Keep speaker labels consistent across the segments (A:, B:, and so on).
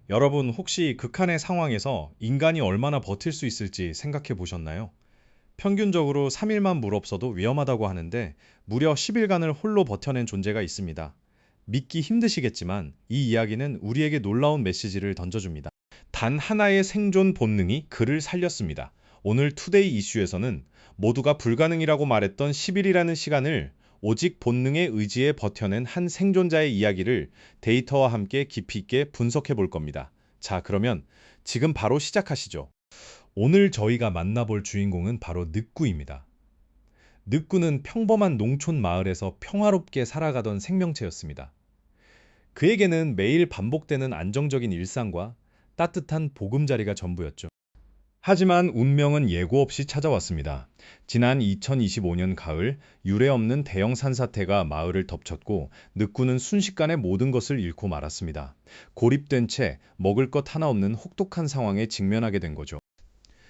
A: 여러분 혹시 극한의 상황에서 인간이 얼마나 버틸 수 있을지 생각해 보셨나요? 평균적으로 3일만 물 없어도 위험하다고 하는데 무려 10일간을 홀로 버텨낸 존재가 있습니다. 믿기 힘드시겠지만 이 이야기는 우리에게 놀라운 메시지를 던져줍니다. 단 하나의 생존 본능이 그를 살렸습니다. 오늘 투데이 이슈에서는 모두가 불가능이라고 말했던 10일이라는 시간을 오직 본능의 의지에 버텨낸 한 생존자의 이야기를 데이터와 함께 깊이 있게 분석해 볼 겁니다. 자, 그러면 지금 바로 시작하시죠. 오늘 저희가 만나볼 주인공은 바로 늑구입니다. 늑구는 평범한 농촌 마을에서 평화롭게 살아가던 생명체였습니다. 그에게는 매일 반복되는 안정적인 일상과 따뜻한 보금자리가 전부였죠. 하지만 운명은 예고 없이 찾아왔습니다. 지난 2025년 가을 유례없는 대형 산사태가 마을을 덮쳤고 늑구는 순식간에 모든 것을 잃고 말았습니다. 고립된 채 먹을 것 하나 없는 혹독한 상황에 직면하게 된 거죠.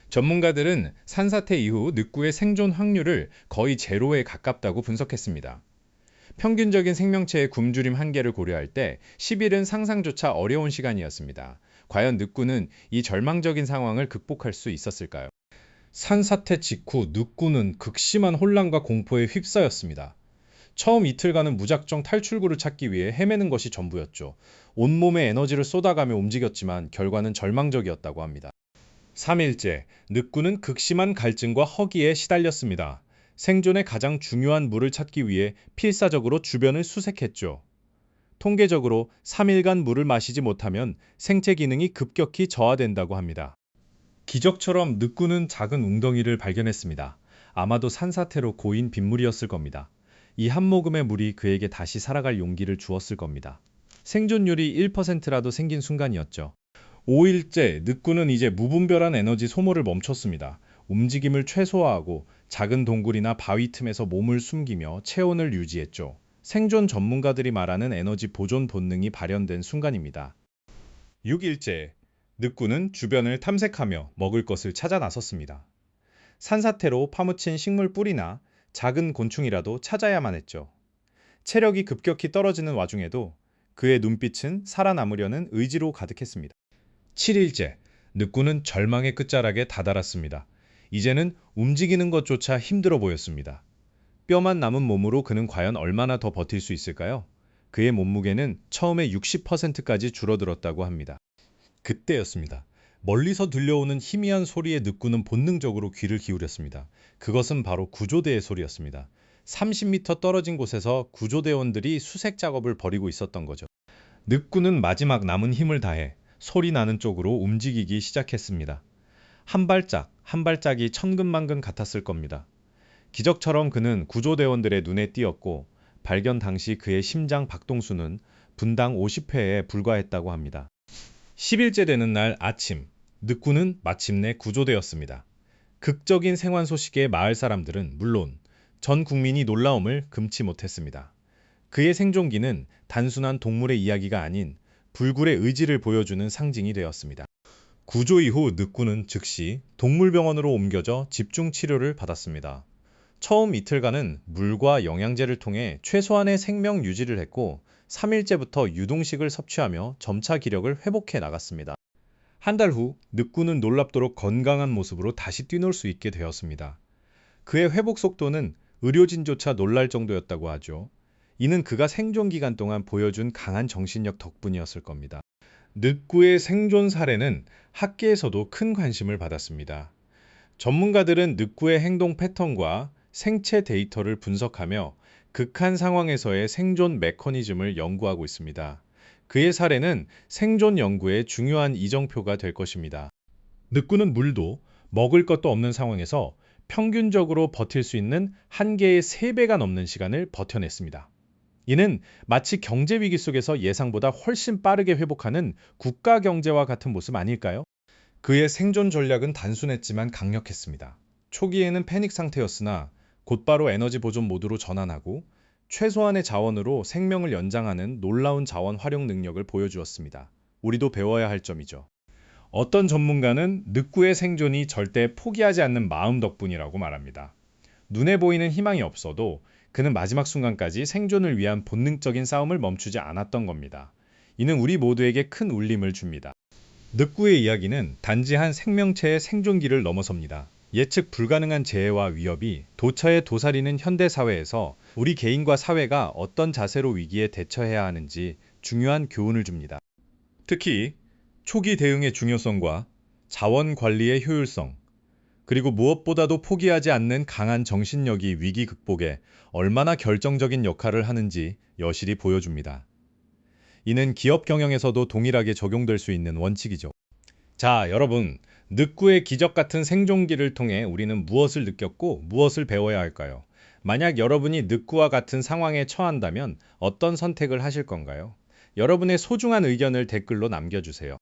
A: 전문가들은 산사태 이후 늑구의 생존 확률을 거의 제로에 가깝다고 분석했습니다. 평균적인 생명체의 굶주림 한계를 고려할 때 10일은 상상조차 어려운 시간이었습니다. 과연 늑구는 이 절망적인 상황을 극복할 수 있었을까요? 산사태 직후 늑구는 극심한 혼란과 공포에 휩싸였습니다. 처음 이틀간은 무작정 탈출구를 찾기 위해 헤매는 것이 전부였죠. 온몸에 에너지를 쏟아가며 움직였지만 결과는 절망적이었다고 합니다. 3일째, 늑구는 극심한 갈증과 허기에 시달렸습니다. 생존의 가장 중요한 물을 찾기 위해 필사적으로 주변을 수색했죠. 통계적으로 3일간 물을 마시지 못하면 생체 기능이 급격히 저하된다고 합니다. 기적처럼 늑구는 작은 웅덩이를 발견했습니다. 아마도 산사태로 고인 빗물이었을 겁니다. 이 한 모금의 물이 그에게 다시 살아갈 용기를 주었을 겁니다. 생존율이 1%라도 생긴 순간이었죠. 5일째, 늑구는 이제 무분별한 에너지 소모를 멈췄습니다. 움직임을 최소화하고 작은 동굴이나 바위 틈에서 몸을 숨기며 체온을 유지했죠. 생존 전문가들이 말하는 에너지 보존 본능이 발현된 순간입니다. 6일째, 늑구는 주변을 탐색하며 먹을 것을 찾아 나섰습니다. 산사태로 파묻힌 식물 뿌리나 작은 곤충이라도 찾아야만 했죠. 체력이 급격히 떨어지는 와중에도 그의 눈빛은 살아남으려는 의지로 가득했습니다. 7일째, 늑구는 절망의 끝자락에 다다랐습니다. 이제는 움직이는 것조차 힘들어 보였습니다. 뼈만 남은 몸으로 그는 과연 얼마나 더 버틸 수 있을까요? 그의 몸무게는 처음에 60%까지 줄어들었다고 합니다. 그때였습니다. 멀리서 들려오는 희미한 소리에 늑구는 본능적으로 귀를 기울였습니다. 그것은 바로 구조대의 소리였습니다. 30m 떨어진 곳에서 구조대원들이 수색 작업을 벌이고 있었던 거죠. 늑구는 마지막 남은 힘을 다해 소리 나는 쪽으로 움직이기 시작했습니다. 한 발짝, 한 발짝이 천근만근 같았을 겁니다. 기적처럼 그는 구조대원들의 눈에 띄었고 발견 당시 그의 심장 박동수는 분당 50회에 불과했다고 합니다. 10일째 되는 날 아침, 늑구는 마침내 구조되었습니다. 극적인 생還소식에 마을 사람들은 물론 전 국민이 놀라움을 금치 못했습니다. 그의 생존기는 단순한 동물의 이야기가 아닌 불굴의 의지를 보여주는 상징이 되었습니다. 구조 이후 늑구는 즉시 동물병원으로 옮겨져 집중 치료를 받았습니다. 처음 이틀간은 물과 영양제를 통해 최소한의 생명 유지를 했고 3일째부터 유동식을 섭취하며 점차 기력을 회복해 나갔습니다. 한 달 후 늑구는 놀랍도록 건강한 모습으로 다시 뛰놀 수 있게 되었습니다. 그의 회복 속도는 의료진조차 놀랄 정도였다고 하죠. 이는 그가 생존 기간 동안 보여준 강한 정신력 덕분이었을 겁니다. 늑구의 생존 사례는 학계에서도 큰 관심을 받았습니다. 전문가들은 늑구의 행동 패턴과 생체 데이터를 분석하며 극한 상황에서의 생존 메커니즘을 연구하고 있습니다. 그의 사례는 생존 연구의 중요한 이정표가 될 것입니다. 늑구는 물도 먹을 것도 없는 상황에서 평균적으로 버틸 수 있는 한계의 3배가 넘는 시간을 버텨냈습니다. 이는 마치 경제 위기 속에서 예상보다 훨씬 빠르게 회복하는 국가 경제와 같은 모습 아닐까요? 그의 생존 전략은 단순했지만 강력했습니다. 초기에는 패닉 상태였으나 곧바로 에너지 보존 모드로 전환하고 최소한의 자원으로 생명을 연장하는 놀라운 자원 활용 능력을 보여주었습니다. 우리도 배워야 할 점이죠. 어떤 전문가는 늑구의 생존이 절대 포기하지 않는 마음 덕분이라고 말합니다. 눈에 보이는 희망이 없어도 그는 마지막 순간까지 생존을 위한 본능적인 싸움을 멈추지 않았던 겁니다. 이는 우리 모두에게 큰 울림을 줍니다. 늑구의 이야기는 단지 한 생명체의 생존기를 넘어섭니다. 예측 불가능한 재해와 위협이 도처에 도사리는 현대 사회에서 우리 개인과 사회가 어떤 자세로 위기에 대처해야 하는지 중요한 교훈을 줍니다. 특히 초기 대응의 중요성과 자원 관리의 효율성, 그리고 무엇보다도 포기하지 않는 강한 정신력이 위기 극복에 얼마나 결정적인 역할을 하는지 여실히 보여줍니다. 이는 기업 경영에서도 동일하게 적용될 수 있는 원칙이죠. 자, 여러분, 늑구의 기적 같은 생존기를 통해 우리는 무엇을 느꼈고 무엇을 배워야 할까요? 만약 여러분이 늑구와 같은 상황에 처한다면 어떤 선택을 하실 건가요? 여러분의 소중한 의견을 댓글로 남겨주세요.